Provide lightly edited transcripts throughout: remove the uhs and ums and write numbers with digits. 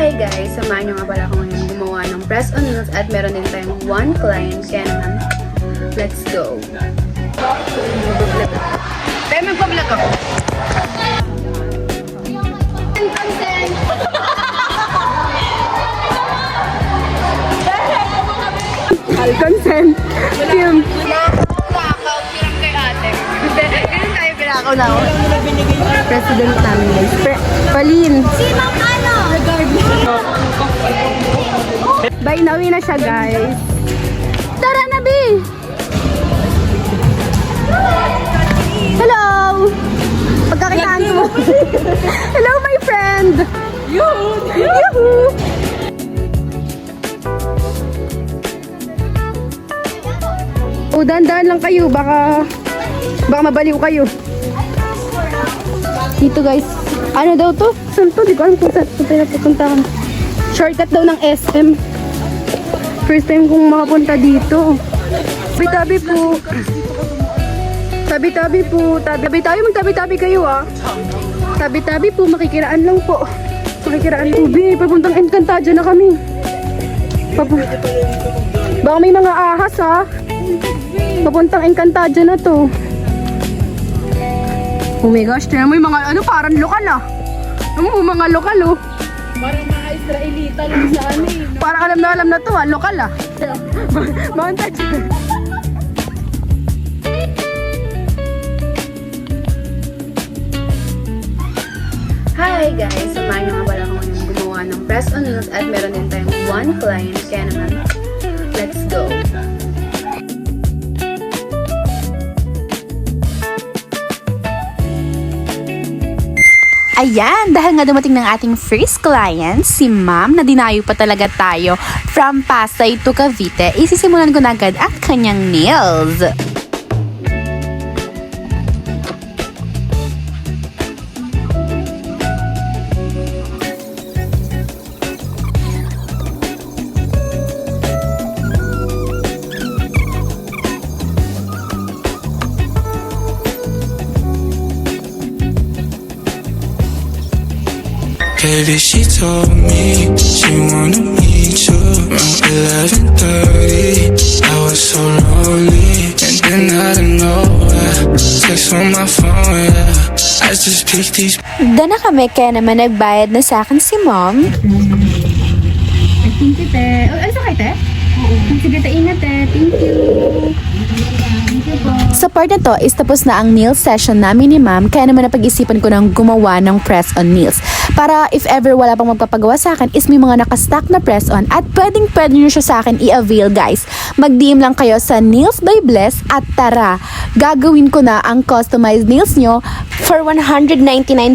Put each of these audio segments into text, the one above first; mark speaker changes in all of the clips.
Speaker 1: Hi guys! Samahan nyo nga pala ako ngayon gumawa ng press-on nails at meron din tayong one client. Kaya naman, let's go! Kaya magpa-vlog ako. Consent! Film! Pinakaw kay ate. Ganun tayo pinakaw na ako. President namin guys. Pauline! Bye, nauwi na siya guys. Tara na, B! Hello! Pagkakitaan ko. Hello, my friend! Yoo-hoo! O, dahan-dahan lang kayo. Baka mabaliw kayo. Dito guys. Ano daw to? Saan to? Di ko alam kung saan tayo napupuntahan. Shortcut daw ng SM. First time kong makapunta dito. Tabi-tabi po. Tabi-tabi po. Tabi-tabi. Magtabi-tabi kayo ah. Tabi-tabi po. Makikiraan lang po. Makikiraan. Ubi, papuntang Encantadia na kami. Baka may mga ahas ha. Papuntang Encantadia na to. Oh my gosh, tingnan mo yung mga ano, parang lokal ah. Mga lokal oh.
Speaker 2: Parang mga Israelita lang sa amin.
Speaker 1: Parang alam na to ah, lokal ah. Montage. Hi guys! Samahan nyo nga pala ako ngayon gumawa ng press-on nails at meron din tayong one client. Kaya naman, let's go!
Speaker 3: Ayan, dahil nga dumating ng ating first client, si Ma'am, na dinayo pa talaga tayo from Pasay to Cavite, isisimulan ko na agad ang kanyang nails.
Speaker 4: Baby, she told me she wanna meet you around 11:30. I was so lonely, and then out of nowhere, text on my phone, yeah. I just picked these.
Speaker 3: Doon na kami, kaya naman nagbayad na sa akin si Mom.
Speaker 1: Thank you, te. Oh, ano sa kayo, te? Oo. Sige, te. Ingat, te. Thank you.
Speaker 3: Sa part na to is tapos na ang nail session namin ni Ma'am, kaya naman napag-isipan ko ng gumawa ng press-on nails. Para if ever wala pang magpapagawa sa akin is may mga nakastock na press-on at pwede nyo siya sa akin i-avail guys. Mag-DM lang kayo sa Nails by Bless at tara, gagawin ko na ang customized nails nyo for 199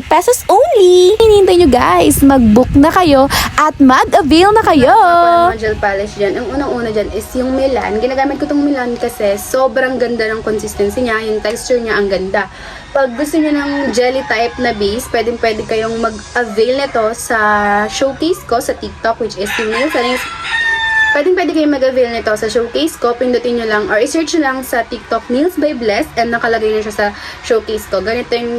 Speaker 3: pesos only. Hinihintay nyo guys, mag-book na kayo at mag-avail na kayo.
Speaker 1: Mga gel polish dyan. Ang unang-una dyan is yung Milan. Ginagamit ko tong Milan kasi sobrang ganda ng consistency niya. Yung texture niya ang ganda. Pag gusto niyo ng jelly type na base, pwede kayong mag-avail nito sa showcase ko sa TikTok, which is yung nail settings. Pwede kayong mag-avail nito sa showcase ko. Pindutin nyo lang or i-search nyo lang sa TikTok Nails by Bless and nakalagay na siya sa showcase ko. Ganito yung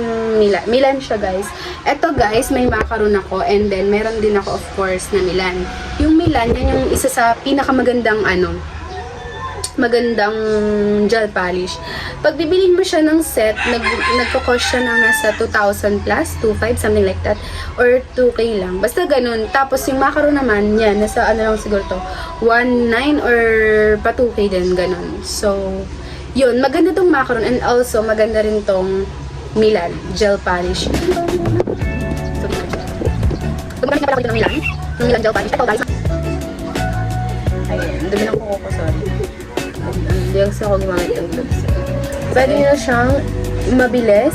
Speaker 1: Milan siya guys. Eto guys, may macaron ako and then meron din ako of course na Milan. Yung Milan, yan yung isa sa pinakamagandang magandang gel polish. Pag bibilin mo siya ng set, nagko-cost siya ng nasa 2,000 plus, 2,500, something like that, or 2K lang. Basta ganun. Tapos yung macaron naman, yan, nasa ano lang siguro to, 1,900 or pa 2K din, ganun. So, yun, maganda tong macaron and also maganda rin tong Milan gel polish. So, gumagamit na pala ako dito ng Milan gel polish. Ito guys, ayun, dumi ng kuko ko, sorry. Hindi ako gumamit ng gloves. Pwede nyo siyang mabili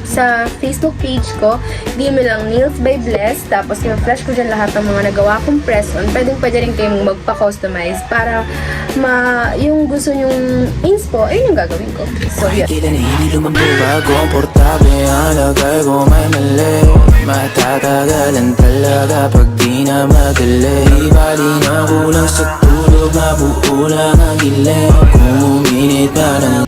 Speaker 1: sa Facebook page ko. Di mo lang Nails by Bless. Tapos yung flash ko dyan lahat ng mga nagawa kong press-on. Pwede rin kayong magpa-customize para yung gusto nyong inspo, ayun yung gagawin ko. So, yun.
Speaker 4: Hindi lumambuba, komportable ang lagay ko may mali. Matatagalan talaga pag di na madali. Bali na kulang sa tulog, mabuo lang ang giling. Kung uminit na ng